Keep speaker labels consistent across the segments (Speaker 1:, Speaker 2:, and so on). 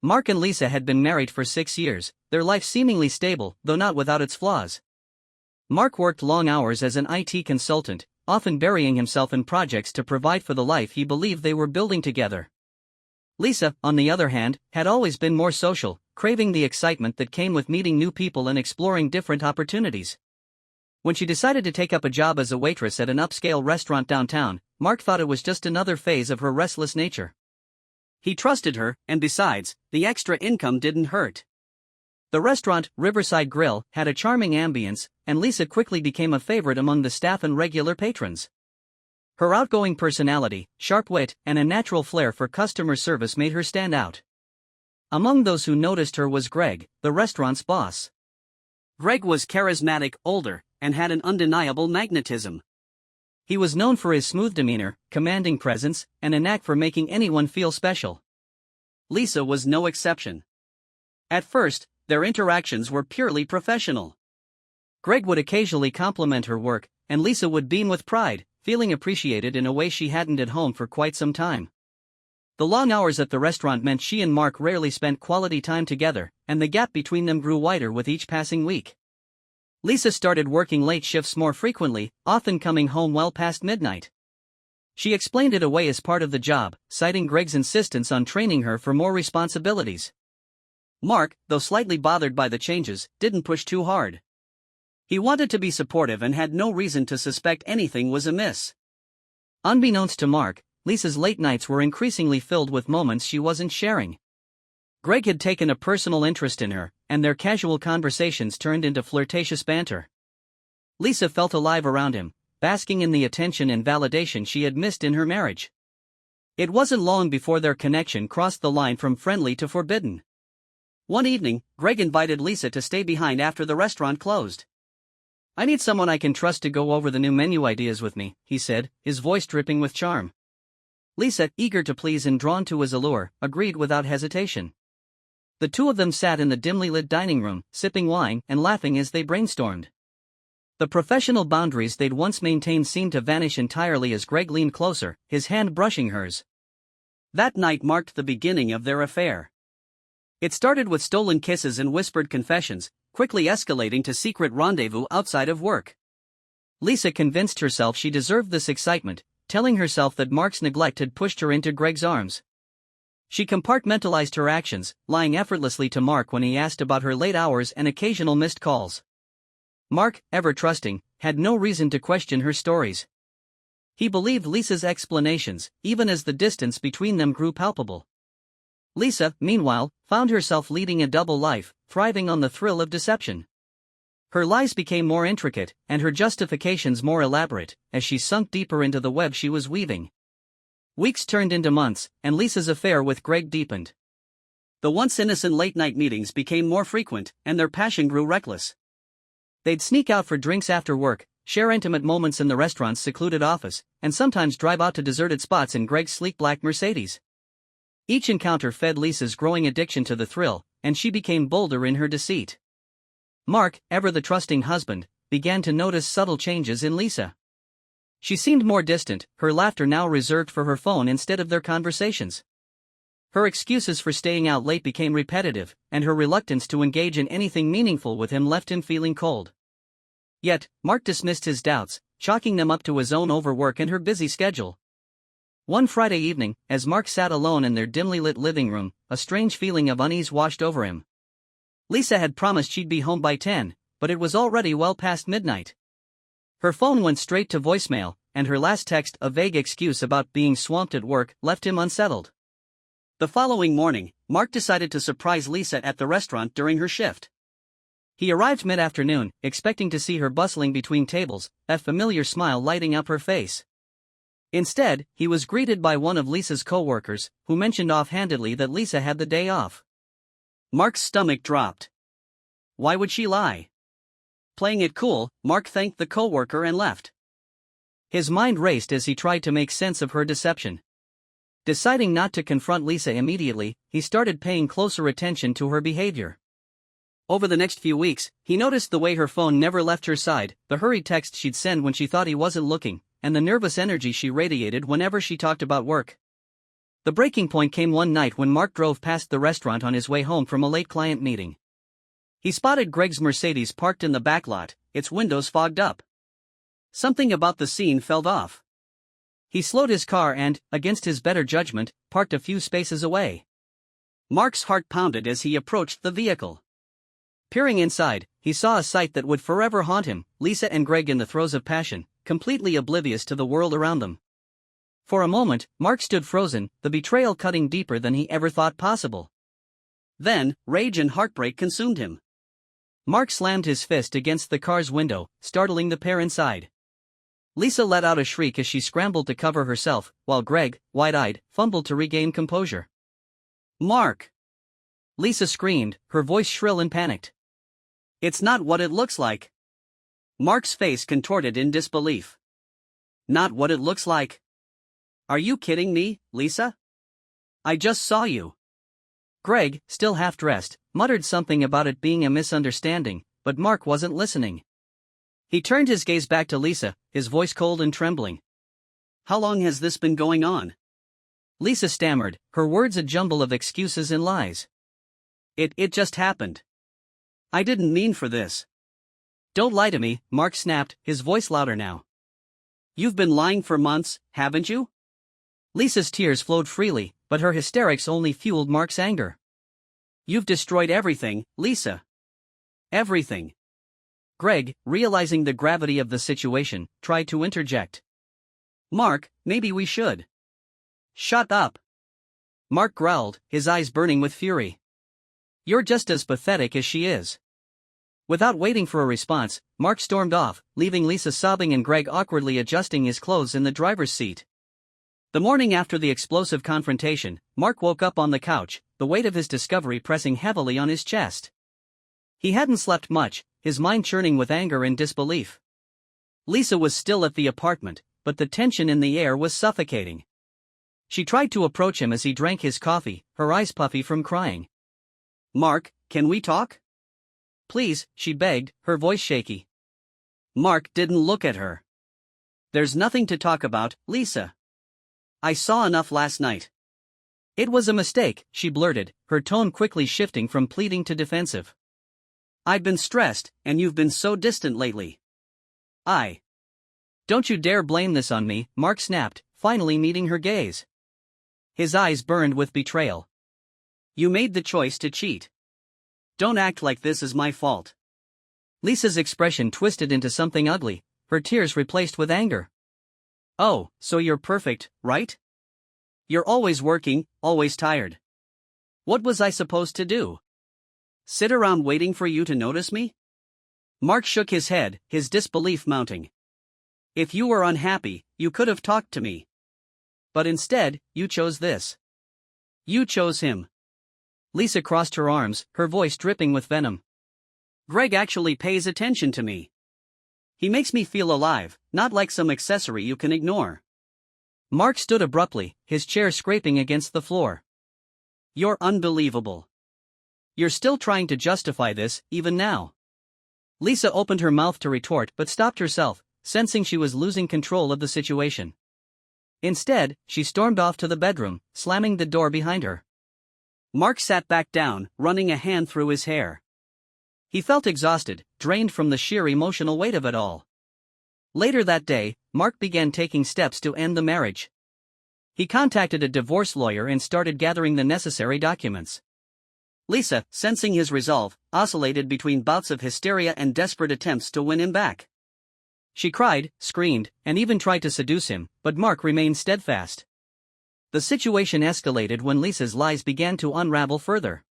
Speaker 1: Mark and Lisa had been married for 6 years, their life seemingly stable, though not without its flaws. Mark worked long hours as an IT consultant, often burying himself in projects to provide for the life he believed they were building together. Lisa, on the other hand, had always been more social, craving the excitement that came with meeting new people and exploring different opportunities. When she decided to take up a job as a waitress at an upscale restaurant downtown, Mark thought it was just another phase of her restless nature. He trusted her, and besides, the extra income didn't hurt. The restaurant, Riverside Grill, had a charming ambience, and Lisa quickly became a favorite among the staff and regular patrons. Her outgoing personality, sharp wit, and a natural flair for customer service made her stand out. Among those who noticed her was Greg, the restaurant's boss. Greg was charismatic, older, and had an undeniable magnetism. He was known for his smooth demeanor, commanding presence, and a knack for making anyone feel special. Lisa was no exception. At first, their interactions were purely professional. Greg would occasionally compliment her work, and Lisa would beam with pride, feeling appreciated in a way she hadn't at home for quite some time. The long hours at the restaurant meant she and Mark rarely spent quality time together, and the gap between them grew wider with each passing week. Lisa started working late shifts more frequently, often coming home well past midnight. She explained it away as part of the job, citing Greg's insistence on training her for more responsibilities. Mark, though slightly bothered by the changes, didn't push too hard. He wanted to be supportive and had no reason to suspect anything was amiss. Unbeknownst to Mark, Lisa's late nights were increasingly filled with moments she wasn't sharing. Greg had taken a personal interest in her, and their casual conversations turned into flirtatious banter. Lisa felt alive around him, basking in the attention and validation she had missed in her marriage. It wasn't long before their connection crossed the line from friendly to forbidden. One evening, Greg invited Lisa to stay behind after the restaurant closed. "I need someone I can trust to go over the new menu ideas with me," he said, his voice dripping with charm. Lisa, eager to please and drawn to his allure, agreed without hesitation. The two of them sat in the dimly lit dining room, sipping wine and laughing as they brainstormed. The professional boundaries they'd once maintained seemed to vanish entirely as Greg leaned closer, his hand brushing hers. That night marked the beginning of their affair. It started with stolen kisses and whispered confessions, quickly escalating to secret rendezvous outside of work. Lisa convinced herself she deserved this excitement, telling herself that Mark's neglect had pushed her into Greg's arms. She compartmentalized her actions, lying effortlessly to Mark when he asked about her late hours and occasional missed calls. Mark, ever trusting, had no reason to question her stories. He believed Lisa's explanations, even as the distance between them grew palpable. Lisa, meanwhile, found herself leading a double life, thriving on the thrill of deception. Her lies became more intricate, and her justifications more elaborate, as she sunk deeper into the web she was weaving. Weeks turned into months, and Lisa's affair with Greg deepened. The once innocent late-night meetings became more frequent, and their passion grew reckless. They'd sneak out for drinks after work, share intimate moments in the restaurant's secluded office, and sometimes drive out to deserted spots in Greg's sleek black Mercedes. Each encounter fed Lisa's growing addiction to the thrill, and she became bolder in her deceit. Mark, ever the trusting husband, began to notice subtle changes in Lisa. She seemed more distant, her laughter now reserved for her phone instead of their conversations. Her excuses for staying out late became repetitive, and her reluctance to engage in anything meaningful with him left him feeling cold. Yet, Mark dismissed his doubts, chalking them up to his own overwork and her busy schedule. One Friday evening, as Mark sat alone in their dimly lit living room, a strange feeling of unease washed over him. Lisa had promised she'd be home by 10, but it was already well past midnight. Her phone went straight to voicemail, and her last text, a vague excuse about being swamped at work, left him unsettled. The following morning, Mark decided to surprise Lisa at the restaurant during her shift. He arrived mid-afternoon, expecting to see her bustling between tables, a familiar smile lighting up her face. Instead, he was greeted by one of Lisa's co-workers, who mentioned offhandedly that Lisa had the day off. Mark's stomach dropped. Why would she lie? Playing it cool, Mark thanked the co-worker and left. His mind raced as he tried to make sense of her deception. Deciding not to confront Lisa immediately, he started paying closer attention to her behavior. Over the next few weeks, he noticed the way her phone never left her side, the hurried texts she'd send when she thought he wasn't looking, and the nervous energy she radiated whenever she talked about work. The breaking point came one night when Mark drove past the restaurant on his way home from a late client meeting. He spotted Greg's Mercedes parked in the back lot, its windows fogged up. Something about the scene felt off. He slowed his car and, against his better judgment, parked a few spaces away. Mark's heart pounded as he approached the vehicle. Peering inside, he saw a sight that would forever haunt him: Lisa and Greg in the throes of passion, completely oblivious to the world around them. For a moment, Mark stood frozen, the betrayal cutting deeper than he ever thought possible. Then, rage and heartbreak consumed him. Mark slammed his fist against the car's window, startling the pair inside. Lisa let out a shriek as she scrambled to cover herself, while Greg, wide-eyed, fumbled to regain composure. "Mark!" Lisa screamed, her voice shrill and panicked. "It's not what it looks like." Mark's face contorted in disbelief. "Not what it looks like? Are you kidding me, Lisa? I just saw you." Greg, still half-dressed, muttered something about it being a misunderstanding, but Mark wasn't listening. He turned his gaze back to Lisa, his voice cold and trembling. "How long has this been going on?" Lisa stammered, her words a jumble of excuses and lies. It just happened. I didn't mean for this." "Don't lie to me," Mark snapped, his voice louder now. "You've been lying for months, haven't you?" Lisa's tears flowed freely, but her hysterics only fueled Mark's anger. "You've destroyed everything, Lisa. Everything." Greg, realizing the gravity of the situation, tried to interject. "Mark, maybe we should." "Shut up." Mark growled, his eyes burning with fury. "You're just as pathetic as she is." Without waiting for a response, Mark stormed off, leaving Lisa sobbing and Greg awkwardly adjusting his clothes in the driver's seat. The morning after the explosive confrontation, Mark woke up on the couch, the weight of his discovery pressing heavily on his chest. He hadn't slept much, his mind churning with anger and disbelief. Lisa was still at the apartment, but the tension in the air was suffocating. She tried to approach him as he drank his coffee, her eyes puffy from crying. "Mark, can we talk?" "Please," she begged, her voice shaky. Mark didn't look at her. "There's nothing to talk about, Lisa. I saw enough last night." "It was a mistake," she blurted, her tone quickly shifting from pleading to defensive. "I've been stressed, and you've been so distant lately." "Don't you dare blame this on me," Mark snapped, finally meeting her gaze. His eyes burned with betrayal. "You made the choice to cheat. Don't act like this is my fault." Lisa's expression twisted into something ugly, her tears replaced with anger. "Oh, so you're perfect, right? You're always working, always tired. What was I supposed to do? Sit around waiting for you to notice me?" Mark shook his head, his disbelief mounting. "If you were unhappy, you could have talked to me. But instead, you chose this. You chose him." Lisa crossed her arms, her voice dripping with venom. "Greg actually pays attention to me. He makes me feel alive, not like some accessory you can ignore." Mark stood abruptly, his chair scraping against the floor. "You're unbelievable. You're still trying to justify this, even now." Lisa opened her mouth to retort but stopped herself, sensing she was losing control of the situation. Instead, she stormed off to the bedroom, slamming the door behind her. Mark sat back down, running a hand through his hair. He felt exhausted, drained from the sheer emotional weight of it all. Later that day, Mark began taking steps to end the marriage. He contacted a divorce lawyer and started gathering the necessary documents. Lisa, sensing his resolve, oscillated between bouts of hysteria and desperate attempts to win him back. She cried, screamed, and even tried to seduce him, but Mark remained steadfast. The situation escalated when Lisa's lies began to unravel further.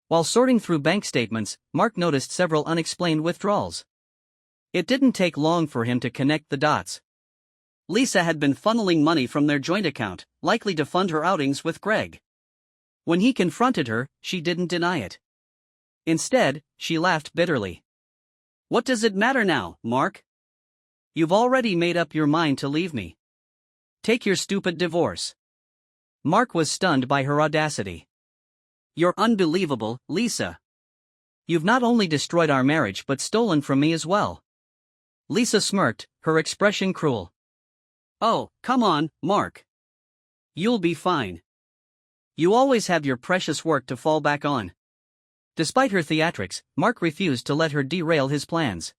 Speaker 1: While sorting through bank statements, Mark noticed several unexplained withdrawals. It didn't take long for him to connect the dots. Lisa had been funneling money from their joint account, likely to fund her outings with Greg. When he confronted her, she didn't deny it. Instead, she laughed bitterly. "What does it matter now, Mark? You've already made up your mind to leave me. Take your stupid divorce." Mark was stunned by her audacity. "You're unbelievable, Lisa. You've not only destroyed our marriage but stolen from me as well." Lisa smirked, her expression cruel. "Oh, come on, Mark. You'll be fine. You always have your precious work to fall back on. Despite her theatrics, Mark refused to let her derail his plans.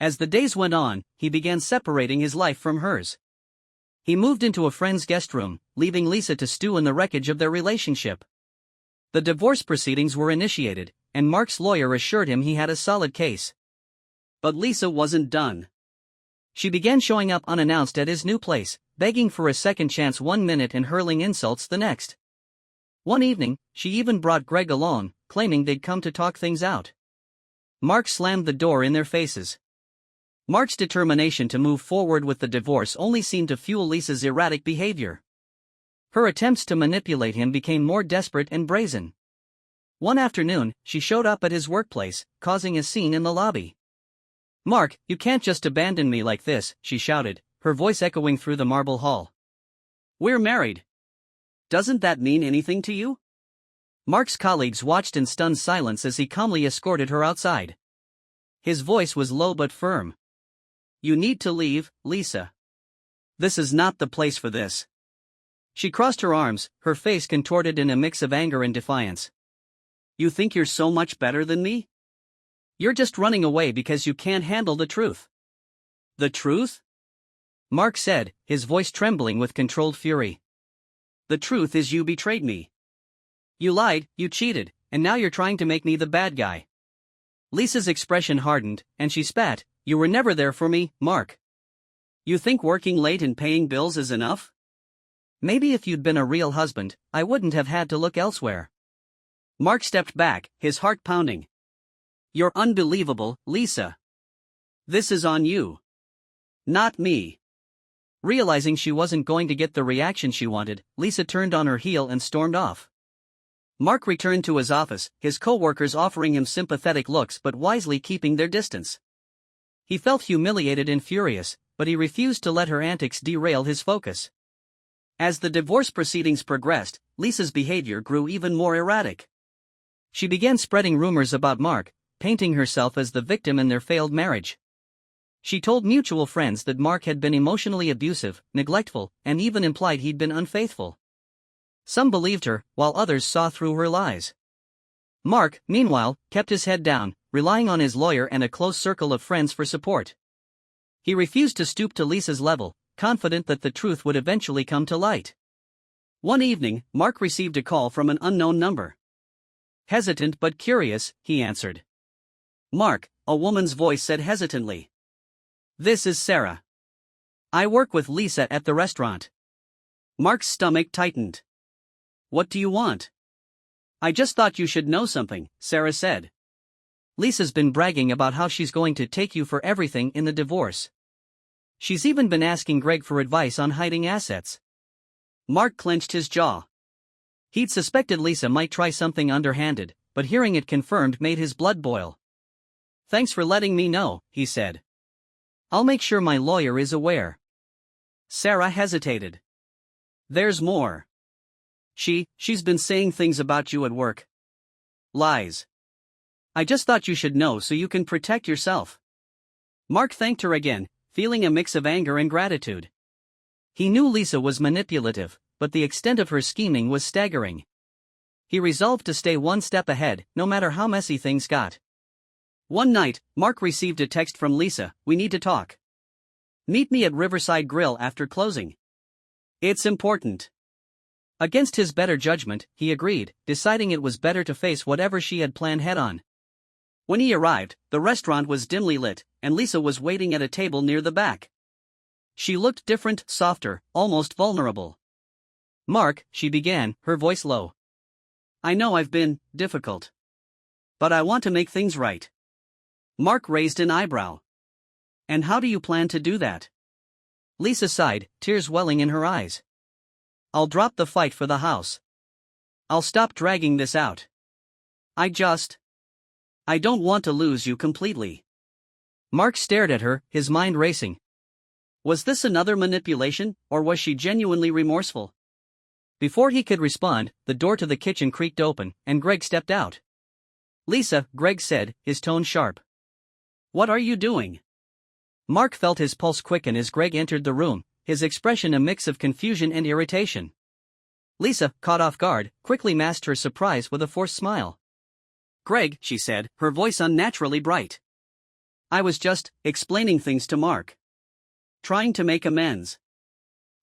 Speaker 1: As the days went on, he began separating his life from hers. He moved into a friend's guest room, leaving Lisa to stew in the wreckage of their relationship. The divorce proceedings were initiated, and Mark's lawyer assured him he had a solid case. But Lisa wasn't done. She began showing up unannounced at his new place, begging for a second chance one minute and hurling insults the next. One evening, she even brought Greg along, claiming they'd come to talk things out. Mark slammed the door in their faces. Mark's determination to move forward with the divorce only seemed to fuel Lisa's erratic behavior. Her attempts to manipulate him became more desperate and brazen. One afternoon, she showed up at his workplace, causing a scene in the lobby. "Mark, you can't just abandon me like this," she shouted, her voice echoing through the marble hall. "We're married. Doesn't that mean anything to you?" Mark's colleagues watched in stunned silence as he calmly escorted her outside. His voice was low but firm. "You need to leave, Lisa. This is not the place for this." She crossed her arms, her face contorted in a mix of anger and defiance. "You think you're so much better than me? You're just running away because you can't handle the truth." "The truth?" Mark said, his voice trembling with controlled fury. "The truth is you betrayed me. You lied, you cheated, and now you're trying to make me the bad guy." Lisa's expression hardened, and she spat. "You were never there for me, Mark. You think working late and paying bills is enough? Maybe if you'd been a real husband, I wouldn't have had to look elsewhere." Mark stepped back, his heart pounding. "You're unbelievable, Lisa. This is on you. Not me." Realizing she wasn't going to get the reaction she wanted, Lisa turned on her heel and stormed off. Mark returned to his office, his co-workers offering him sympathetic looks but wisely keeping their distance. He felt humiliated and furious, but he refused to let her antics derail his focus. As the divorce proceedings progressed, Lisa's behavior grew even more erratic. She began spreading rumors about Mark, painting herself as the victim in their failed marriage. She told mutual friends that Mark had been emotionally abusive, neglectful, and even implied he'd been unfaithful. Some believed her, while others saw through her lies. Mark, meanwhile, kept his head down, relying on his lawyer and a close circle of friends for support. He refused to stoop to Lisa's level, confident that the truth would eventually come to light. One evening, Mark received a call from an unknown number. Hesitant but curious, he answered. "Mark," a woman's voice said hesitantly. "This is Sarah. I work with Lisa at the restaurant." Mark's stomach tightened. "What do you want?" "I just thought you should know something," Sarah said. "Lisa's been bragging about how she's going to take you for everything in the divorce. She's even been asking Greg for advice on hiding assets." Mark clenched his jaw. He'd suspected Lisa might try something underhanded, but hearing it confirmed made his blood boil. "Thanks for letting me know," he said. "I'll make sure my lawyer is aware." Sarah hesitated. "There's more. She's been saying things about you at work." "Lies. I just thought you should know so you can protect yourself." Mark thanked her again, feeling a mix of anger and gratitude. He knew Lisa was manipulative, but the extent of her scheming was staggering. He resolved to stay one step ahead, no matter how messy things got. One night, Mark received a text from Lisa, "We need to talk. Meet me at Riverside Grill after closing. It's important." Against his better judgment, he agreed, deciding it was better to face whatever she had planned head-on. When he arrived, the restaurant was dimly lit, and Lisa was waiting at a table near the back. She looked different, softer, almost vulnerable. "Mark," she began, her voice low. "I know I've been difficult. But I want to make things right." Mark raised an eyebrow. "And how do you plan to do that?" Lisa sighed, tears welling in her eyes. "I'll drop the fight for the house. I'll stop dragging this out. I don't want to lose you completely." Mark stared at her, his mind racing. Was this another manipulation, or was she genuinely remorseful? Before he could respond, the door to the kitchen creaked open, and Greg stepped out. "Lisa," Greg said, his tone sharp. "What are you doing?" Mark felt his pulse quicken as Greg entered the room, his expression a mix of confusion and irritation. Lisa, caught off guard, quickly masked her surprise with a forced smile.
Speaker 2: Greg, she said, her voice unnaturally bright. I was just explaining things to Mark. Trying to make amends.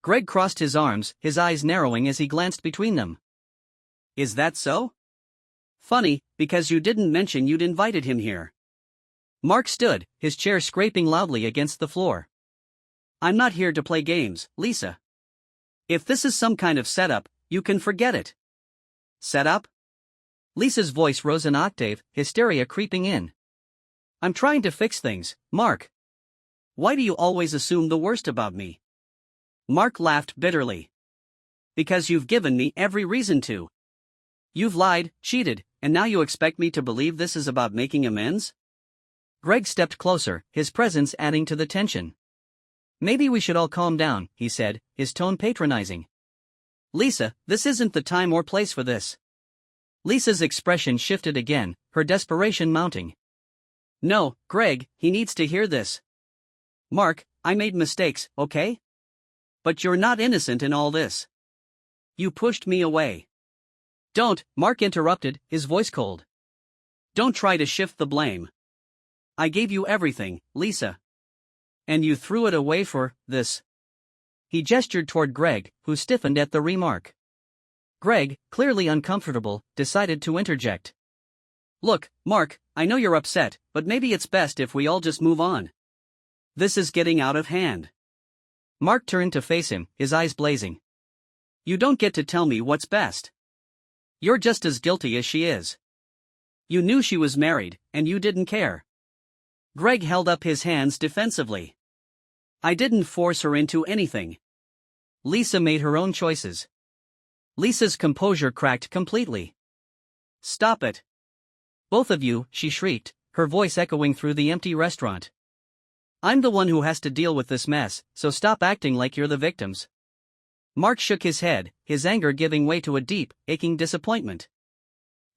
Speaker 1: Greg crossed his arms, his eyes narrowing as he glanced between them.
Speaker 2: Is that so? Funny, because you didn't mention you'd invited him here.
Speaker 1: Mark stood, his chair scraping loudly against the floor.
Speaker 2: I'm not here to play games, Lisa. If this is some kind of setup, you can forget it. Setup?
Speaker 1: Lisa's voice rose an octave, hysteria creeping in. I'm trying to fix things, Mark.
Speaker 2: Why do you always assume the worst about me? Mark laughed bitterly. Because you've given me every reason to. You've lied, cheated, and now you expect me to believe this is about making amends?
Speaker 1: Greg stepped closer, his presence adding to the tension. Maybe we should all calm down, he said, his tone patronizing.
Speaker 2: Lisa, this isn't the time or place for this.
Speaker 1: Lisa's expression shifted again, her desperation mounting.
Speaker 2: No, Greg, he needs to hear this. Mark, I made mistakes, okay? But you're not innocent in all this. You pushed me away.
Speaker 1: Don't, Mark interrupted, his voice cold.
Speaker 2: Don't try to shift the blame. I gave you everything, Lisa. And you threw it away for this.
Speaker 1: He gestured toward Greg, who stiffened at the remark. Greg, clearly uncomfortable, decided to interject.
Speaker 2: Look, Mark, I know you're upset, but maybe it's best if we all just move on. This is getting out of hand.
Speaker 1: Mark turned to face him, his eyes blazing.
Speaker 2: You don't get to tell me what's best. You're just as guilty as she is. You knew she was married, and you didn't care. Greg held up his hands defensively. I didn't force her into anything.
Speaker 1: Lisa made her own choices. Lisa's composure cracked completely.
Speaker 2: Stop it.
Speaker 1: Both of you, she shrieked, her voice echoing through the empty restaurant. I'm the one who has to deal with this mess, so stop acting like you're the victims. Mark shook his head, his anger giving way to a deep, aching disappointment.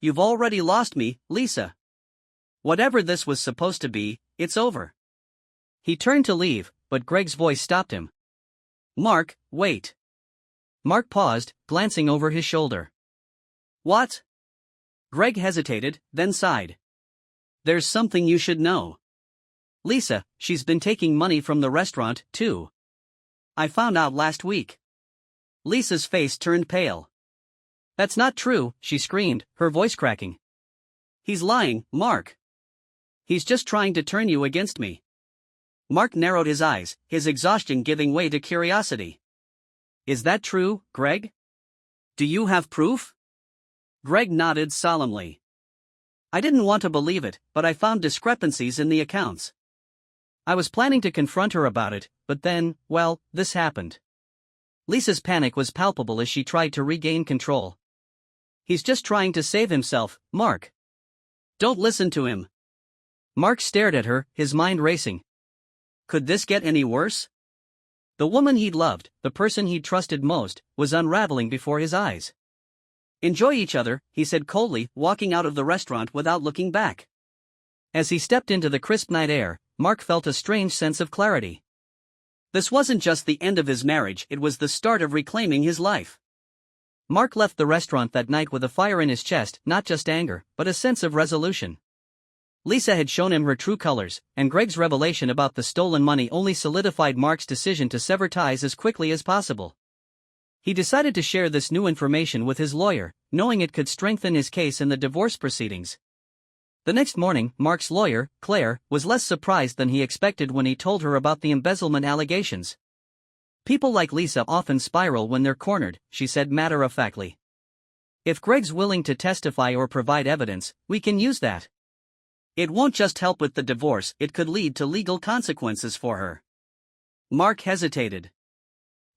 Speaker 2: You've already lost me, Lisa. Whatever this was supposed to be, it's over.
Speaker 1: He turned to leave, but Greg's voice stopped him.
Speaker 2: Mark, wait.
Speaker 1: Mark paused, glancing over his shoulder.
Speaker 2: What? Greg hesitated, then sighed. There's something you should know. Lisa, she's been taking money from the restaurant, too. I found out last week. Lisa's face turned pale.
Speaker 1: That's not true, she screamed, her voice cracking.
Speaker 2: He's lying, Mark. He's just trying to turn you against me. Mark narrowed his eyes, his exhaustion giving way to curiosity. Is that true, Greg? Do you have proof? Greg nodded solemnly. I didn't want to believe it, but I found discrepancies in the accounts.
Speaker 1: I was planning to confront her about it, but then, well, this happened. Lisa's panic was palpable as she tried to regain control. He's just trying to save himself, Mark.
Speaker 2: Don't listen to him.
Speaker 1: Mark stared at her, his mind racing.
Speaker 2: Could this get any worse?
Speaker 1: The woman he'd loved, the person he'd trusted most, was unraveling before his eyes.
Speaker 2: Enjoy each other, he said coldly, walking out of the restaurant without looking back.
Speaker 1: As he stepped into the crisp night air, Mark felt a strange sense of clarity.
Speaker 2: This wasn't just the end of his marriage, it was the start of reclaiming his life.
Speaker 1: Mark left the restaurant that night with a fire in his chest, not just anger, but a sense of resolution. Lisa had shown him her true colors, and Greg's revelation about the stolen money only solidified Mark's decision to sever ties as quickly as possible. He decided to share this new information with his lawyer, knowing it could strengthen his case in the divorce proceedings. The next morning, Mark's lawyer, Claire, was less surprised than he expected when he told her about the embezzlement allegations. People like Lisa often spiral when they're cornered, she said matter-of-factly. If Greg's willing to testify or provide evidence, we can use that.
Speaker 2: It won't just help with the divorce, it could lead to legal consequences for her. Mark hesitated.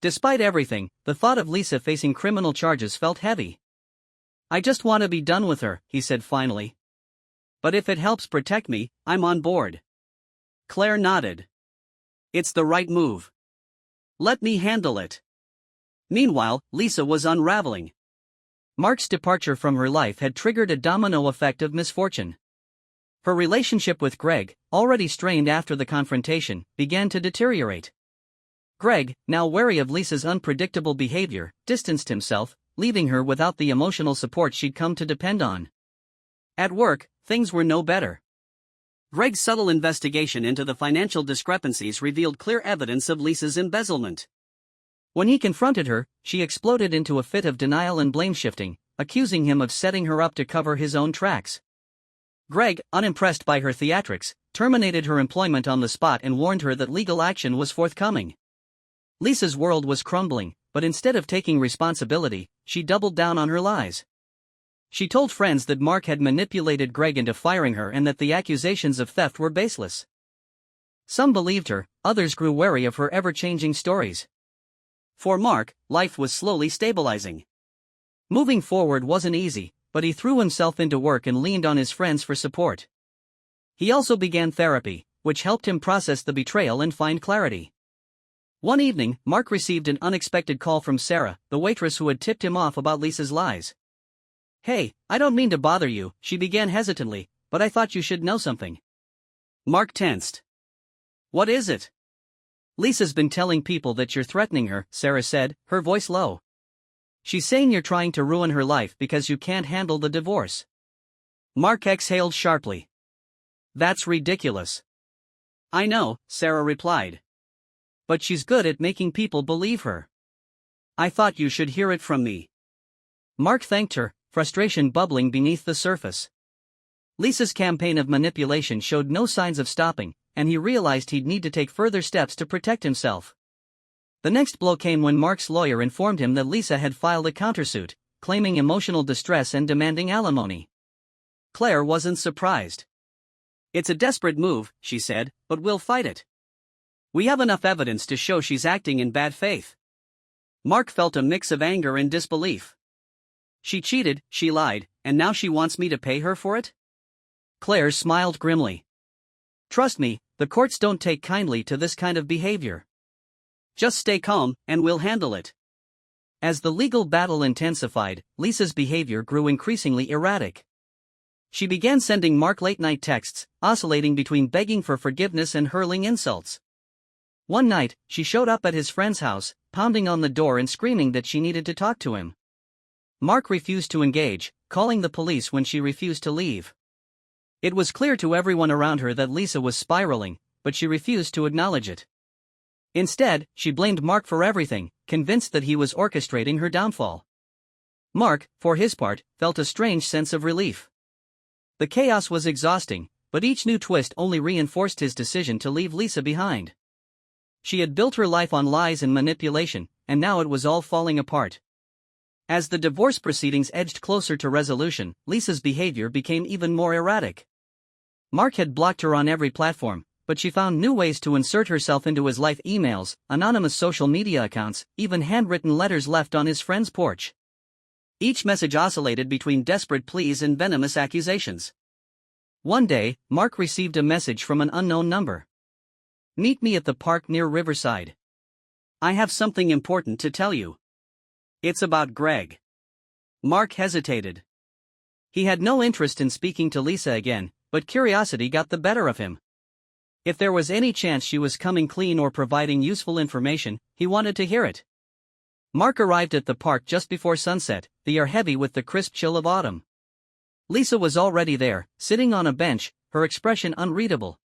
Speaker 1: Despite everything, the thought of Lisa facing criminal charges felt heavy. I just want to be done with her, he said finally.
Speaker 2: But if it helps protect me, I'm on board. Claire nodded. It's the right move. Let me handle it. Meanwhile, Lisa was unraveling.
Speaker 1: Mark's departure from her life had triggered a domino effect of misfortune. Her relationship with Greg, already strained after the confrontation, began to deteriorate. Greg, now wary of Lisa's unpredictable behavior, distanced himself, leaving her without the emotional support she'd come to depend on.
Speaker 2: At work, things were no better. Greg's subtle investigation into the financial discrepancies revealed clear evidence of Lisa's embezzlement.
Speaker 1: When he confronted her, she exploded into a fit of denial and blame-shifting, accusing him of setting her up to cover his own tracks. Greg, unimpressed by her theatrics, terminated her employment on the spot and warned her that legal action was forthcoming. Lisa's world was crumbling, but instead of taking responsibility, she doubled down on her lies. She told friends that Mark had manipulated Greg into firing her and that the accusations of theft were baseless. Some believed her, others grew wary of her ever-changing stories.
Speaker 2: For Mark, life was slowly stabilizing.
Speaker 1: Moving forward wasn't easy, but he threw himself into work and leaned on his friends for support. He also began therapy, which helped him process the betrayal and find clarity. One evening, Mark received an unexpected call from Sarah, the waitress who had tipped him off about Lisa's lies. "Hey, I don't mean to bother you," she began hesitantly, "but I thought you should know something."
Speaker 2: Mark tensed. "What is it?"
Speaker 1: "Lisa's been telling people that you're threatening her," Sarah said, her voice low. "She's saying you're trying to ruin her life because you can't handle the divorce."
Speaker 2: Mark exhaled sharply.
Speaker 1: "That's ridiculous."
Speaker 2: "I know," Sarah replied.
Speaker 1: "But she's good at making people believe her."
Speaker 2: "I thought you should hear it from me."
Speaker 1: Mark thanked her, frustration bubbling beneath the surface. Lisa's campaign of manipulation showed no signs of stopping, and he realized he'd need to take further steps to protect himself. The next blow came when Mark's lawyer informed him that Lisa had filed a countersuit, claiming emotional distress and demanding alimony.
Speaker 2: Claire wasn't surprised. "It's a desperate move," she said, "but we'll fight it. We have enough evidence to show she's acting in bad faith." Mark felt a mix of anger and disbelief. "She cheated, she lied, and now she wants me to pay her for it?"
Speaker 1: Claire smiled grimly. "Trust me, the courts don't take kindly to this kind of behavior.
Speaker 2: Just stay calm, and we'll handle it."
Speaker 1: As the legal battle intensified, Lisa's behavior grew increasingly erratic. She began sending Mark late-night texts, oscillating between begging for forgiveness and hurling insults. One night, she showed up at his friend's house, pounding on the door and screaming that she needed to talk to him. Mark refused to engage, calling the police when she refused to leave. It was clear to everyone around her that Lisa was spiraling, but she refused to acknowledge it. Instead, she blamed Mark for everything, convinced that he was orchestrating her downfall. Mark, for his part, felt a strange sense of relief. The chaos was exhausting, but each new twist only reinforced his decision to leave Lisa behind. She had built her life on lies and manipulation, and now it was all falling apart. As the divorce proceedings edged closer to resolution, Lisa's behavior became even more erratic. Mark had blocked her on every platform, but she found new ways to insert herself into his life: emails, anonymous social media accounts, even handwritten letters left on his friend's porch. Each message oscillated between desperate pleas and venomous accusations. One day, Mark received a message from an unknown number. "Meet me at the park near Riverside.
Speaker 2: I have something important to tell you. It's about Greg." Mark hesitated.
Speaker 1: He had no interest in speaking to Lisa again, but curiosity got the better of him. If there was any chance she was coming clean or providing useful information, he wanted to hear it. Mark arrived at the park just before sunset, the air heavy with the crisp chill of autumn. Lisa was already there, sitting on a bench, her expression unreadable.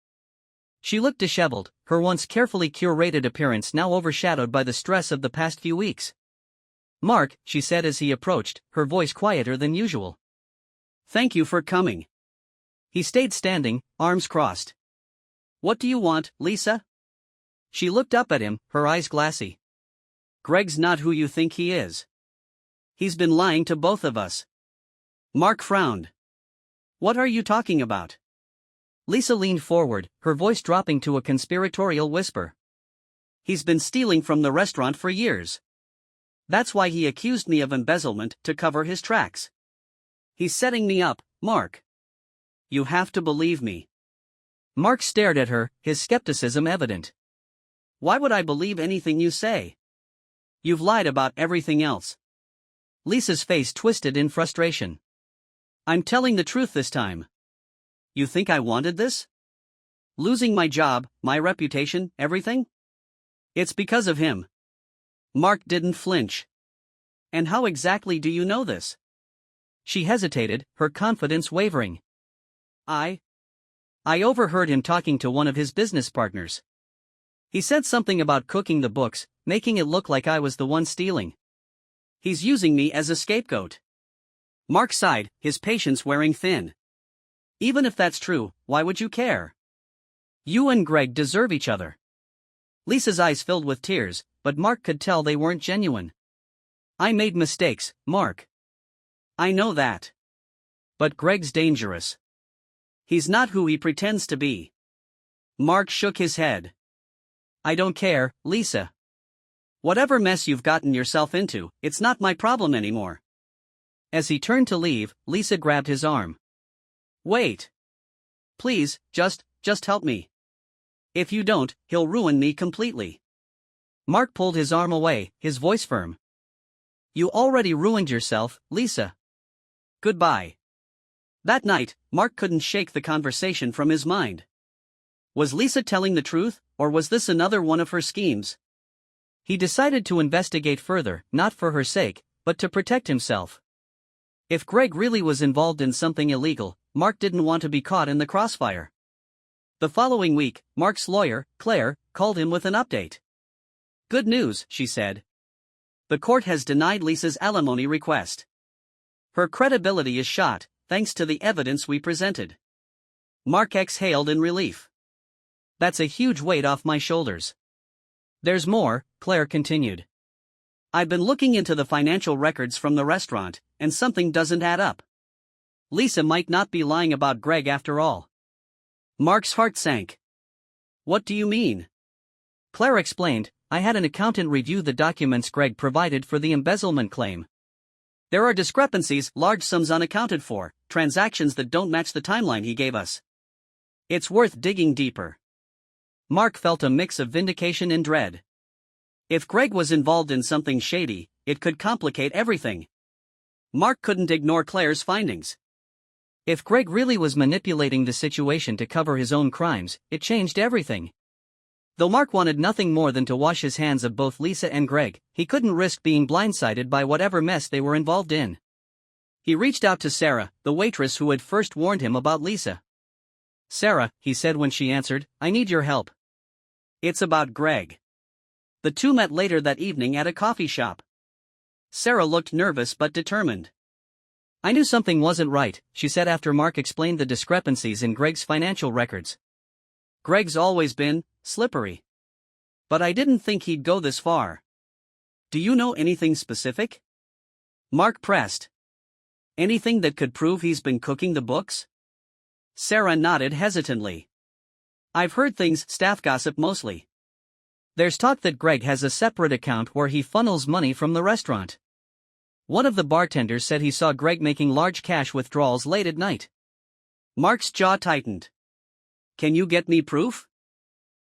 Speaker 1: She looked disheveled, her once carefully curated appearance now overshadowed by the stress of the past few weeks. "Mark," she said as he approached, her voice quieter than usual.
Speaker 2: "Thank you for coming."
Speaker 1: He stayed standing, arms crossed.
Speaker 2: "What do you want, Lisa?"
Speaker 1: She looked up at him, her eyes glassy.
Speaker 2: "Greg's not who you think he is. He's been lying to both of us." Mark frowned. "What are you talking about?"
Speaker 1: Lisa leaned forward, her voice dropping to a conspiratorial whisper.
Speaker 2: "He's been stealing from the restaurant for years. That's why he accused me of embezzlement, to cover his tracks. He's setting me up, Mark. You have to believe me."
Speaker 1: Mark stared at her, his skepticism evident.
Speaker 2: "Why would I believe anything you say? You've lied about everything else."
Speaker 1: Lisa's face twisted in frustration.
Speaker 2: "I'm telling the truth this time. You think I wanted this? Losing my job, my reputation, everything? It's because of him." Mark didn't flinch. And how exactly do you know this?
Speaker 1: She hesitated, her confidence wavering.
Speaker 2: I
Speaker 1: overheard him talking to one of his business partners. He said something about cooking the books, making it look like I was the one stealing.
Speaker 2: He's using me as a scapegoat. Mark sighed, his patience wearing thin. Even if that's true, why would you care?
Speaker 1: You and Greg deserve each other. Lisa's eyes filled with tears, but Mark could tell they weren't genuine. I made mistakes, Mark.
Speaker 2: I know that.
Speaker 1: But Greg's dangerous.
Speaker 2: He's not who he pretends to be. Mark shook his head.
Speaker 1: I don't care, Lisa.
Speaker 2: Whatever mess you've gotten yourself into, it's not my problem anymore.
Speaker 1: As he turned to leave, Lisa grabbed his arm.
Speaker 2: Wait. Please, just help me. If you don't, he'll ruin me completely.
Speaker 1: Mark pulled his arm away, his voice firm. You already ruined yourself, Lisa.
Speaker 2: Goodbye. That night, Mark couldn't shake the conversation from his mind. Was Lisa telling the truth, or was this another one of her schemes?
Speaker 1: He decided to investigate further, not for her sake, but to protect himself. If Greg really was involved in something illegal, Mark didn't want to be caught in the crossfire. The following week, Mark's lawyer, Claire, called him with an update.
Speaker 2: Good news, she said. The court has denied Lisa's alimony request. Her credibility is shot, thanks to the evidence we presented. Mark exhaled in relief.
Speaker 1: That's a huge weight off my shoulders. There's more, Claire continued.
Speaker 2: I've been looking into the financial records from the restaurant, and something doesn't add up. Lisa might not be lying about Greg after all. Mark's heart sank. What do you mean?
Speaker 1: Claire explained, I had an accountant review the documents Greg provided for the embezzlement claim.
Speaker 2: There are discrepancies, large sums unaccounted for, transactions that don't match the timeline he gave us. It's worth digging deeper.
Speaker 1: Mark felt a mix of vindication and dread.
Speaker 2: If Greg was involved in something shady, it could complicate everything. Mark couldn't ignore Claire's findings.
Speaker 1: If Greg really was manipulating the situation to cover his own crimes, it changed everything. Though Mark wanted nothing more than to wash his hands of both Lisa and Greg, he couldn't risk being blindsided by whatever mess they were involved in. He reached out to Sarah, the waitress who had first warned him about Lisa. Sarah, he said when she answered, I need your help.
Speaker 2: It's about Greg. The two met later that evening at a coffee shop. Sarah looked nervous but determined.
Speaker 1: I knew something wasn't right, she said after Mark explained the discrepancies in Greg's financial records.
Speaker 2: Greg's always been slippery. But I didn't think he'd go this far. Do you know anything specific? Mark pressed. Anything that could prove he's been cooking the books? Sarah nodded hesitantly. I've heard things, staff gossip mostly.
Speaker 1: There's talk that Greg has a separate account where he funnels money from the restaurant. One of the bartenders said he saw Greg making large cash withdrawals late at night.
Speaker 2: Mark's jaw tightened. Can you get me proof?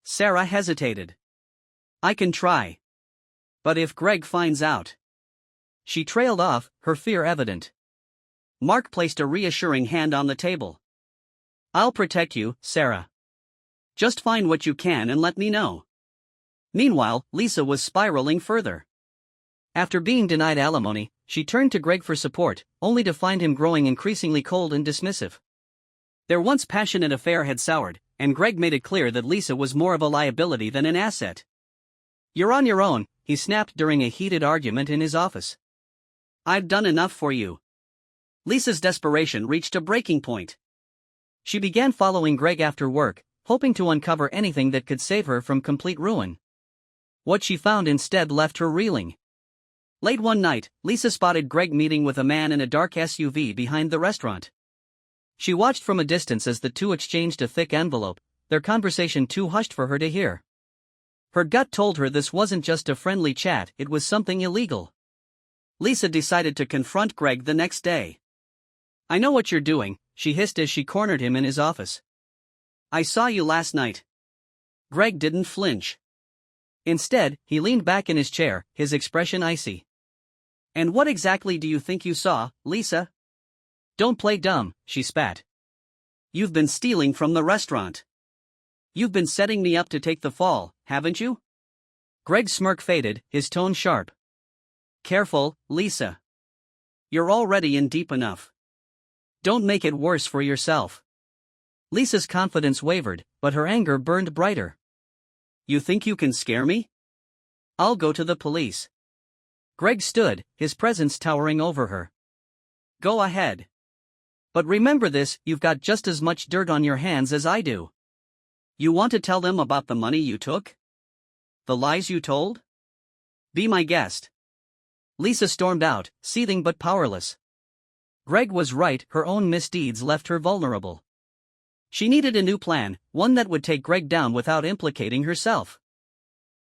Speaker 2: Sarah hesitated. I can try. But if Greg finds out.
Speaker 1: She trailed off, her fear evident.
Speaker 2: Mark placed a reassuring hand on the table. I'll protect you, Sarah. Just find what you can and let me know. Meanwhile, Lisa was spiraling further.
Speaker 1: After being denied alimony, she turned to Greg for support, only to find him growing increasingly cold and dismissive.
Speaker 2: Their once passionate affair had soured, and Greg made it clear that Lisa was more of a liability than an asset.
Speaker 1: You're on your own, he snapped during a heated argument in his office.
Speaker 2: I've done enough for you. Lisa's desperation reached a breaking point.
Speaker 1: She began following Greg after work, hoping to uncover anything that could save her from complete ruin. What she found instead left her reeling. Late one night, Lisa spotted Greg meeting with a man in a dark SUV behind the restaurant. She watched from a distance as the two exchanged a thick envelope, their conversation too hushed for her to hear. Her gut told her this wasn't just a friendly chat, it was something illegal.
Speaker 2: Lisa decided to confront Greg the next day.
Speaker 1: I know what you're doing, she hissed as she cornered him in his office.
Speaker 2: I saw you last night. Greg didn't flinch.
Speaker 1: Instead, he leaned back in his chair, his expression icy.
Speaker 2: And what exactly do you think you saw, Lisa?
Speaker 1: Don't play dumb, she spat.
Speaker 2: You've been stealing from the restaurant. You've been setting me up to take the fall, haven't you?
Speaker 1: Greg's smirk faded, his tone sharp.
Speaker 2: Careful, Lisa. You're already in deep enough. Don't make it worse for yourself.
Speaker 1: Lisa's confidence wavered, but her anger burned brighter.
Speaker 2: You think you can scare me? I'll go to the police.
Speaker 1: Greg stood, his presence towering over her.
Speaker 2: Go ahead.
Speaker 1: But remember this, you've got just as much dirt on your hands as I do.
Speaker 2: You want to tell them about the money you took? The lies you told? Be my guest.
Speaker 1: Lisa stormed out, seething but powerless. Greg was right, her own misdeeds left her vulnerable. She needed a new plan, one that would take Greg down without implicating herself.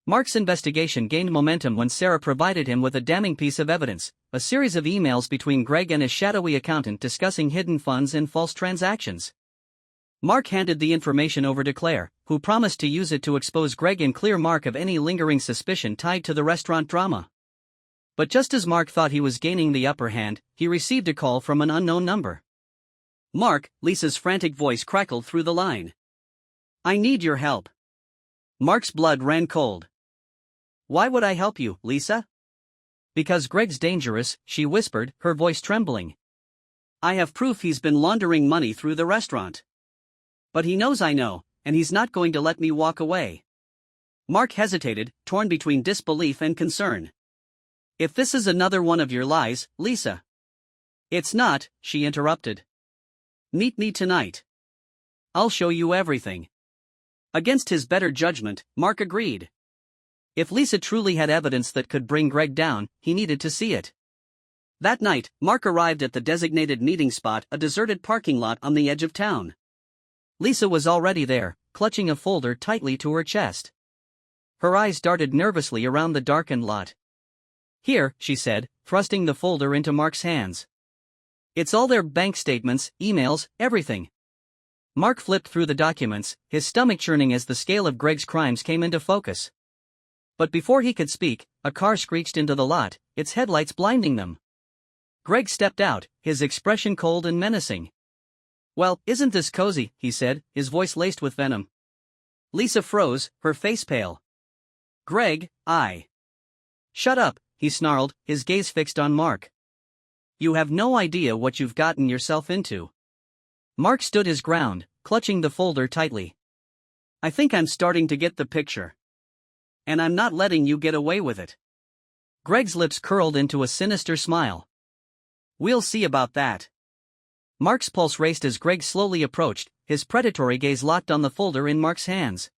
Speaker 1: Mark's investigation gained momentum when Sarah provided him with a damning piece of evidence, a series of emails between Greg and his shadowy accountant discussing hidden funds and false transactions. Mark handed the information over to Claire, who promised to use it to expose Greg and clear Mark of any lingering suspicion tied to the restaurant drama. But just as Mark thought he was gaining the upper hand, he received a call from an unknown number.
Speaker 2: Mark, Lisa's frantic voice crackled through the line. I need your help. Mark's blood ran cold. Why would I help you, Lisa?
Speaker 1: Because Greg's dangerous, she whispered, her voice trembling.
Speaker 2: I have proof he's been laundering money through the restaurant. But he knows I know, and he's not going to let me walk away. Mark hesitated, torn between disbelief and concern. If this is another one of your lies, Lisa. It's not, she interrupted. Meet me tonight. I'll show you everything. Against his better judgment, Mark agreed. If Lisa truly had evidence that could bring Greg down, he needed to see it. That night, Mark arrived at the designated meeting spot, a deserted parking lot on the edge of town. Lisa was already there, clutching a folder tightly to her chest. Her eyes darted nervously around the darkened lot. Here, she said, thrusting the folder into Mark's hands. It's all their bank statements, emails, everything. Mark flipped through the documents, his stomach churning as the scale of Greg's crimes came into focus. But before he could speak, a car screeched into the lot, its headlights blinding them. Greg stepped out, his expression cold and menacing. Well, isn't this cozy, he said, his voice laced with venom. Lisa froze, her face pale. Greg, Shut up, he snarled, his gaze fixed on Mark. You have no idea what you've gotten yourself into. Mark stood his ground, clutching the folder tightly. I think I'm starting to get the picture. And I'm not letting you get away with it. Greg's lips curled into a sinister smile. We'll see about that. Mark's pulse raced as Greg slowly approached, his predatory gaze locked on the folder in Mark's hands.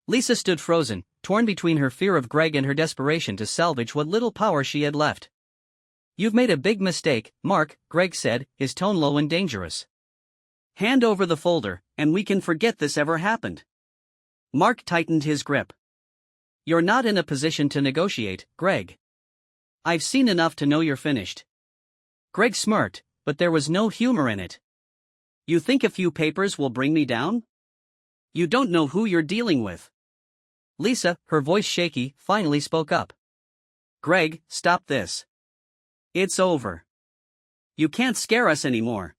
Speaker 2: Lisa stood frozen, torn between her fear of Greg and her desperation to salvage what little power she had left. You've made a big mistake, Mark, Greg said, his tone low and dangerous. Hand over the folder, and we can forget this ever happened. Mark tightened his grip. You're not in a position to negotiate, Greg. I've seen enough to know you're finished. Greg smirked, but there was no humor in it. You think a few papers will bring me down? You don't know who you're dealing with. Lisa, her voice shaky, finally spoke up. Greg, stop this. It's over. You can't scare us anymore.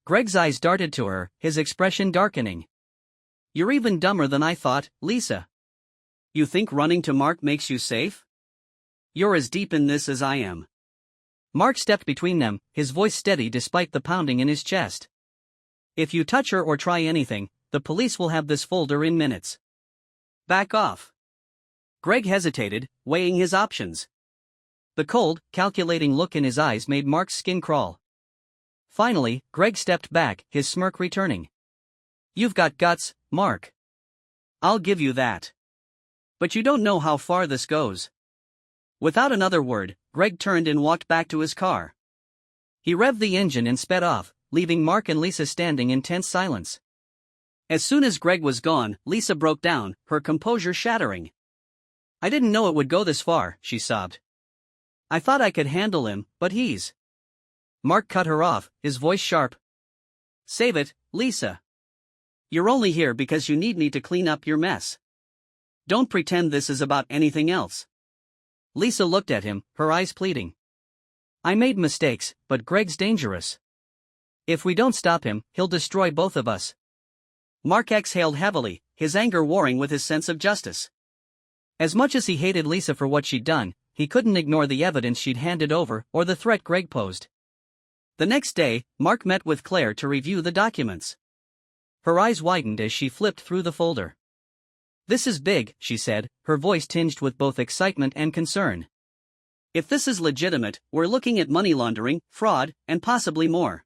Speaker 2: Greg's eyes darted to her, his expression darkening. You're even dumber than I thought, Lisa. You think running to Mark makes you safe? You're as deep in this as I am. Mark stepped between them, his voice steady despite the pounding in his chest. If you touch her or try anything, the police will have this folder in minutes. Back off. Greg hesitated, weighing his options. The cold, calculating look in his eyes made Mark's skin crawl. Finally, Greg stepped back, his smirk returning. You've got guts, Mark. I'll give you that. But you don't know how far this goes. Without another word, Greg turned and walked back to his car. He revved the engine and sped off, leaving Mark and Lisa standing in tense silence. As soon as Greg was gone, Lisa broke down, her composure shattering. I didn't know it would go this far, she sobbed. I thought I could handle him, but he's... Mark cut her off, his voice sharp. Save it, Lisa. You're only here because you need me to clean up your mess. Don't pretend this is about anything else. Lisa looked at him, her eyes pleading. I made mistakes, but Greg's dangerous. If we don't stop him, he'll destroy both of us. Mark exhaled heavily, his anger warring with his sense of justice. As much as he hated Lisa for what she'd done,
Speaker 1: he couldn't ignore the evidence she'd handed over or the threat Greg posed.
Speaker 2: The next day, Mark met with Claire to review the documents.
Speaker 1: Her eyes widened as she flipped through the folder. "This is big," she said, her voice tinged with both excitement and concern.
Speaker 2: "If this is legitimate, we're looking at money laundering, fraud, and possibly more.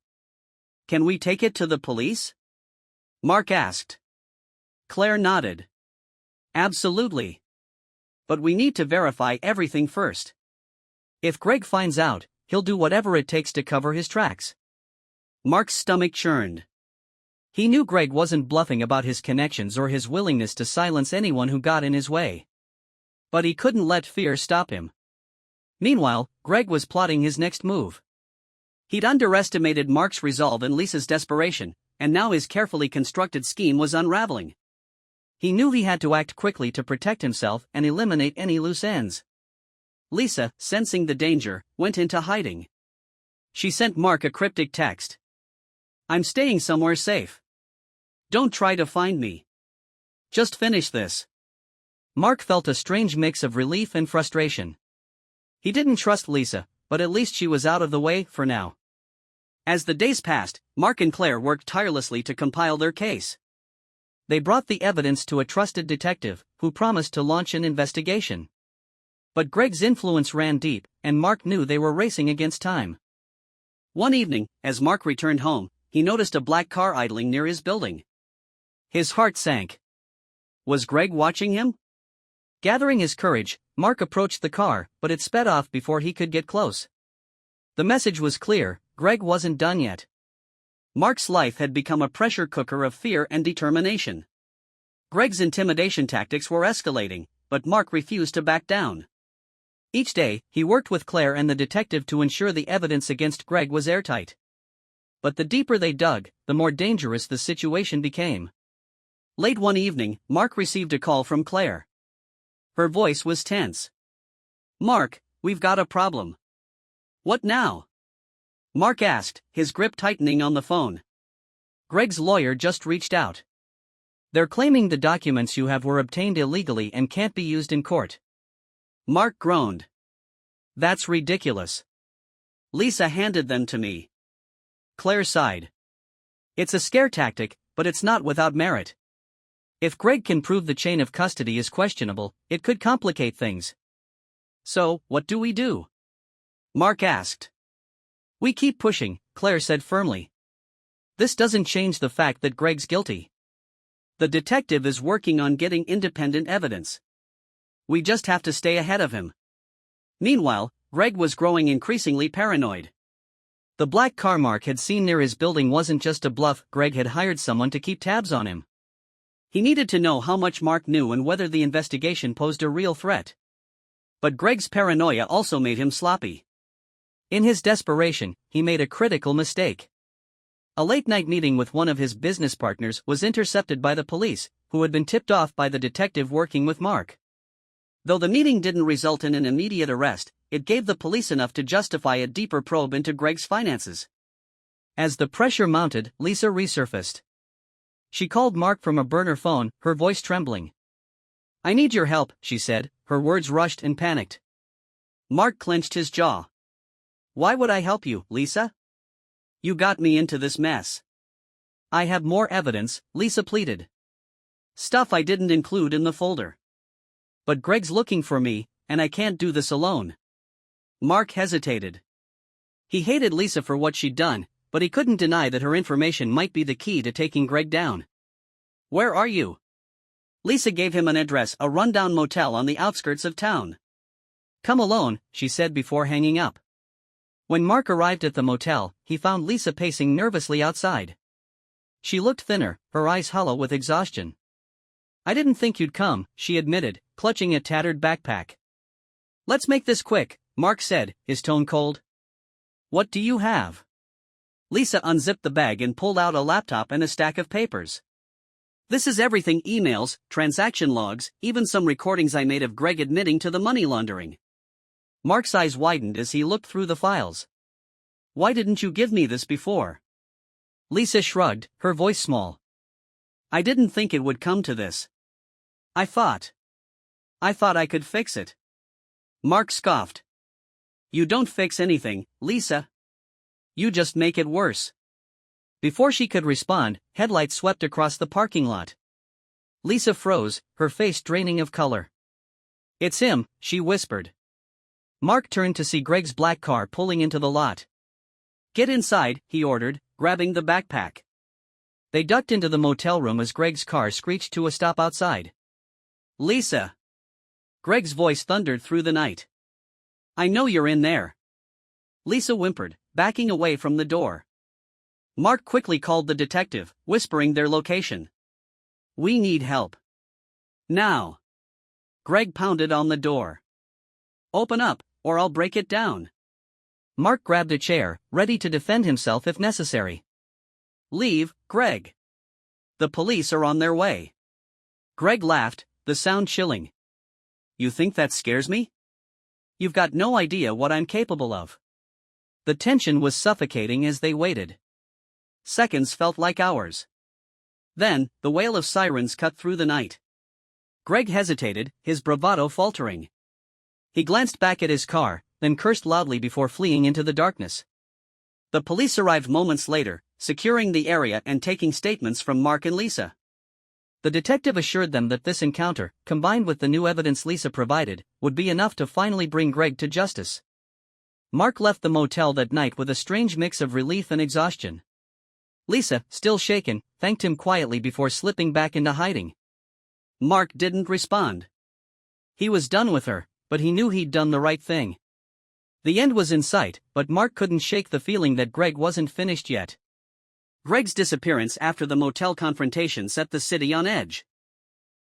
Speaker 2: Can we take it to the police?" Mark asked. Claire nodded. "Absolutely. But we need to verify everything first.
Speaker 1: If Greg finds out, he'll do whatever it takes to cover his tracks."
Speaker 2: Mark's stomach churned.
Speaker 1: He knew Greg wasn't bluffing about his connections or his willingness to silence anyone who got in his way. But he couldn't let fear stop him. Meanwhile, Greg was plotting his next move.
Speaker 2: He'd underestimated Mark's resolve and Lisa's desperation, and now his carefully constructed scheme was unraveling.
Speaker 1: He knew he had to act quickly to protect himself and eliminate any loose ends.
Speaker 2: Lisa, sensing the danger, went into hiding. She sent Mark a cryptic text. "I'm staying somewhere safe. Don't try to find me. Just finish this."
Speaker 1: Mark felt a strange mix of relief and frustration. He didn't trust Lisa, but at least she was out of the way for now.
Speaker 2: As the days passed, Mark and Claire worked tirelessly to compile their case.
Speaker 1: They brought the evidence to a trusted detective, who promised to launch an investigation. But Greg's influence ran deep, and Mark knew they were racing against time.
Speaker 2: One evening, as Mark returned home, he noticed a black car idling near his building.
Speaker 1: His heart sank.
Speaker 2: Was Greg watching him?
Speaker 1: Gathering his courage, Mark approached the car, but it sped off before he could get close. The message was clear: Greg wasn't done yet.
Speaker 2: Mark's life had become a pressure cooker of fear and determination. Greg's intimidation tactics were escalating, but Mark refused to back down.
Speaker 1: Each day, he worked with Claire and the detective to ensure the evidence against Greg was airtight. But the deeper they dug, the more dangerous the situation became.
Speaker 2: Late one evening, Mark received a call from Claire. Her voice was tense. "Mark, we've got a problem." "What now?" Mark asked, his grip tightening on the phone.
Speaker 1: "Greg's lawyer just reached out. They're claiming the documents you have were obtained illegally and can't be used in court."
Speaker 2: Mark groaned.
Speaker 1: "That's ridiculous.
Speaker 2: "Lisa handed them to me."
Speaker 1: Claire sighed. "It's a scare tactic, but it's not without merit. If Greg can prove the chain of custody is questionable, it could complicate things."
Speaker 2: "So, what do we do?" Mark asked.
Speaker 1: "We keep pushing," Claire said firmly. "This doesn't change the fact that Greg's guilty.
Speaker 2: The detective is working on getting independent evidence. We just have to stay ahead of him." Meanwhile, Greg was growing increasingly paranoid.
Speaker 1: The black car Mark had seen near his building wasn't just a bluff. Greg had hired someone to keep tabs on him.
Speaker 2: He needed to know how much Mark knew and whether the investigation posed a real threat. But Greg's paranoia also made him sloppy.
Speaker 1: In his desperation, he made a critical mistake. A late-night meeting with one of his business partners was intercepted by the police, who had been tipped off by the detective working with Mark. Though the meeting didn't result in an immediate arrest, it gave the police enough to justify a deeper probe into Greg's finances. As the pressure mounted, Lisa resurfaced. She called Mark from a burner phone, her voice trembling. "I need your help," she said, her words rushed and panicked.
Speaker 2: Mark clenched his jaw. "Why would I help you, Lisa? You got me into this mess."
Speaker 1: "I have more evidence," Lisa pleaded.
Speaker 2: "Stuff I didn't include in the folder."
Speaker 1: "But Greg's looking for me, and I can't do this alone."
Speaker 2: Mark hesitated.
Speaker 1: He hated Lisa for what she'd done, but he couldn't deny that her information might be the key to taking Greg down.
Speaker 2: "Where are you?" Lisa gave him an address, a rundown motel on the outskirts of town.
Speaker 1: "Come alone," she said before hanging up. When Mark arrived at the motel, he found Lisa pacing nervously outside. She looked thinner, her eyes hollow with exhaustion. "I didn't think you'd come," she admitted, clutching a tattered backpack. "Let's make this quick," Mark said, his tone cold. "What do you have?"
Speaker 2: Lisa unzipped the bag and pulled out a laptop and a stack of papers. "This is everything: emails, transaction logs, even some recordings I made of Greg admitting to the money laundering."
Speaker 1: Mark's eyes widened as he looked through the files.
Speaker 2: "Why didn't you give me this before?"
Speaker 1: Lisa shrugged, her voice small.
Speaker 2: "I didn't think it would come to this. I thought I could fix it." Mark scoffed. You don't fix anything, Lisa. You just make it worse.
Speaker 1: Before she could respond, headlights swept across the parking lot. Lisa froze, her face draining of color. "It's him," she whispered. Mark turned to see Greg's black car pulling into the lot.
Speaker 2: Get inside, he ordered, grabbing the backpack.
Speaker 1: They ducked into the motel room as Greg's car screeched to a stop outside.
Speaker 2: Lisa! Greg's voice thundered through the night. I know you're in there. Lisa whimpered, backing away from the door. Mark quickly called the detective, whispering their location. We need help. Now. Greg pounded on the door. Open up, or I'll break it down.
Speaker 1: Mark grabbed a chair, ready to defend himself if necessary.
Speaker 2: Leave, Greg. The police are on their way. Greg laughed, the sound chilling. You think that scares me? You've got no idea what I'm capable of.
Speaker 1: The tension was suffocating as they waited.
Speaker 2: Seconds felt like hours. Then, the wail of sirens cut through the night. Greg hesitated, his bravado faltering. He glanced back at his car, then cursed loudly before fleeing into the darkness. The police arrived moments later, securing the area and taking statements from Mark and Lisa.
Speaker 1: The detective assured them that this encounter, combined with the new evidence Lisa provided, would be enough to finally bring Greg to justice. Mark left the motel that night with a strange mix of relief and exhaustion. Lisa, still shaken, thanked him quietly before slipping back into hiding.
Speaker 2: Mark didn't respond. He was done with her, but he knew he'd done the right thing.
Speaker 1: The end was in sight, but Mark couldn't shake the feeling that Greg wasn't finished yet.
Speaker 2: Greg's disappearance after the motel confrontation set the city on edge.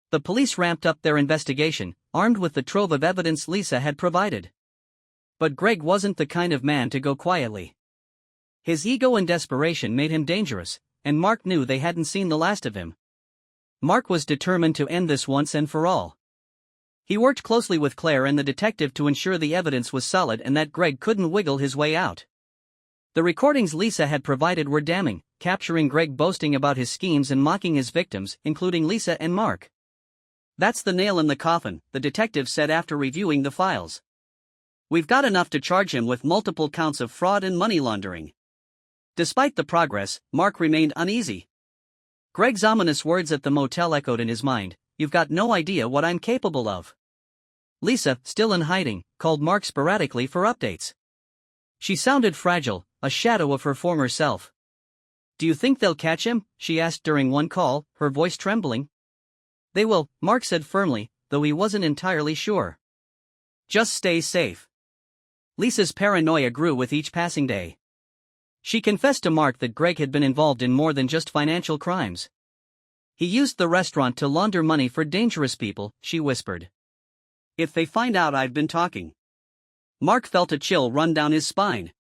Speaker 1: The police ramped up their investigation, armed with the trove of evidence Lisa had provided. But Greg wasn't the kind of man to go quietly. His ego and desperation made him dangerous, and Mark knew they hadn't seen the last of him. Mark was determined to end this once and for all. He worked closely with Claire and the detective to ensure the evidence was solid and that Greg couldn't wiggle his way out. The recordings Lisa had provided were damning, capturing Greg boasting about his schemes and mocking his victims, including Lisa and Mark.
Speaker 2: That's the nail in the coffin, the detective said after reviewing the files. We've got enough to charge him with multiple counts of fraud and money laundering. Despite the progress, Mark remained uneasy. Greg's ominous words at the motel echoed in his mind, "You've got no idea what I'm capable of." Lisa, still in hiding, called Mark sporadically for updates. She sounded fragile, a shadow of her former self. "Do you think they'll catch him?" she asked during one call, her voice trembling. "They will," Mark said firmly, though he wasn't entirely sure. "Just stay safe." Lisa's paranoia grew with each passing day. She confessed to Mark that Greg had been involved in more than just financial crimes. "He used the restaurant to launder money for dangerous people," she whispered. "If they find out I've been talking." Mark felt a chill run down his spine.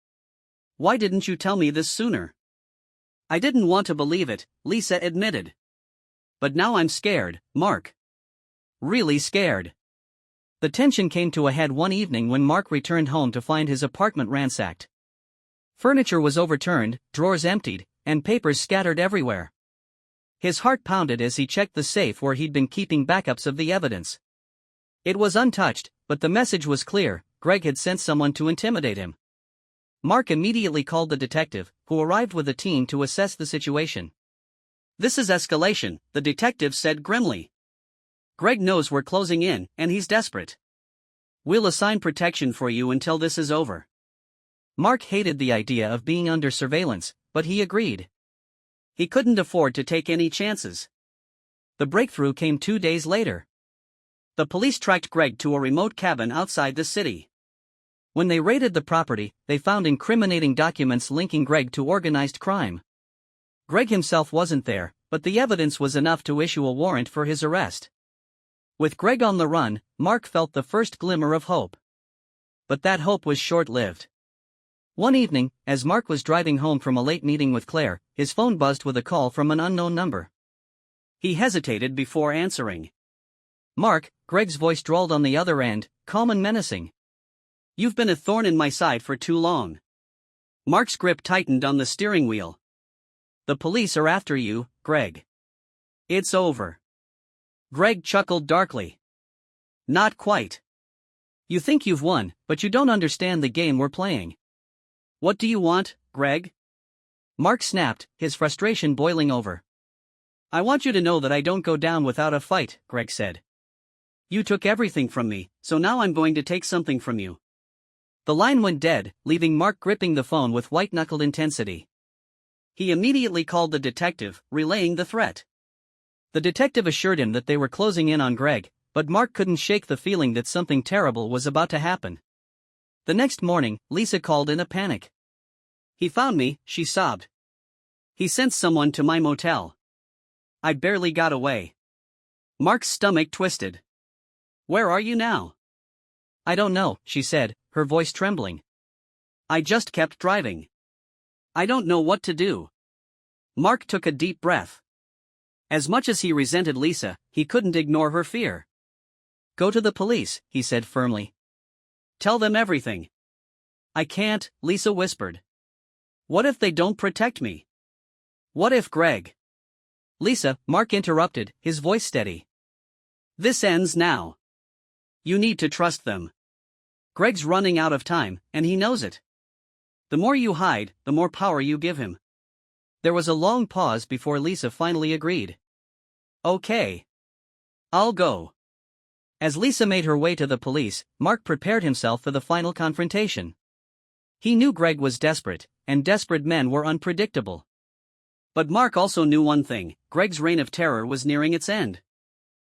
Speaker 2: "Why didn't you tell me this sooner?" "I didn't want to believe it," Lisa admitted. "But now I'm scared, Mark. Really scared." The tension came to a head one evening when Mark returned home to find his apartment ransacked. Furniture was overturned, drawers emptied, and papers scattered everywhere. His heart pounded as he checked the safe where he'd been keeping backups of the evidence. It was untouched, but the message was clear: Greg had sent someone to intimidate him. Mark immediately called the detective, who arrived with a team to assess the situation. "This is escalation," the detective said grimly. "Greg knows we're closing in, and he's desperate. We'll assign protection for you until this is over." Mark hated the idea of being under surveillance, but he agreed. He couldn't afford to take any chances. The breakthrough came 2 days later. The police tracked Greg to a remote cabin outside the city. When they raided the property, they found incriminating documents linking Greg to organized crime. Greg himself wasn't there, but the evidence was enough to issue a warrant for his arrest. With Greg on the run, Mark felt the first glimmer of hope. But that hope was short-lived. One evening, as Mark was driving home from a late meeting with Claire, his phone buzzed with a call from an unknown number. He hesitated before answering. "Mark," Greg's voice drawled on the other end, calm and menacing. "You've been a thorn in my side for too long." Mark's grip tightened on the steering wheel. "The police are after you, Greg." "It's over." Greg chuckled darkly. "Not quite.
Speaker 1: You think you've won, but you don't understand the game we're playing.
Speaker 2: What do you want, Greg?
Speaker 1: Mark snapped, his frustration boiling over.
Speaker 2: I want you to know that I don't go down without a fight, Greg said. You took everything from me, so now I'm going to take something from you.
Speaker 1: The line went dead, leaving Mark gripping the phone with white-knuckled intensity.
Speaker 2: He immediately called the detective, relaying the threat.
Speaker 1: The detective assured him that they were closing in on Greg, but Mark couldn't shake the feeling that something terrible was about to happen. The next morning, Lisa called in a panic.
Speaker 2: He found me, she sobbed. He sent someone to my motel. I barely got away. Mark's stomach twisted. Where are you now?
Speaker 1: I don't know, she said, her voice trembling.
Speaker 2: I just kept driving. I don't know what to do. Mark took a deep breath. As much as he resented Lisa, he couldn't ignore her fear.
Speaker 1: Go to the police, he said firmly.
Speaker 2: Tell them everything. I can't, Lisa whispered. What if they don't protect me? What if Greg?
Speaker 1: Lisa, Mark interrupted, his voice steady.
Speaker 2: This ends now. You need to trust them. Greg's running out of time, and he knows it. The more you hide, the more power you give him.
Speaker 1: There was a long pause before Lisa finally agreed.
Speaker 2: Okay. I'll go.
Speaker 1: As Lisa made her way to the police, Mark prepared himself for the final confrontation. He knew Greg was desperate, and desperate men were unpredictable.
Speaker 2: But Mark also knew one thing: Greg's reign of terror was nearing its end.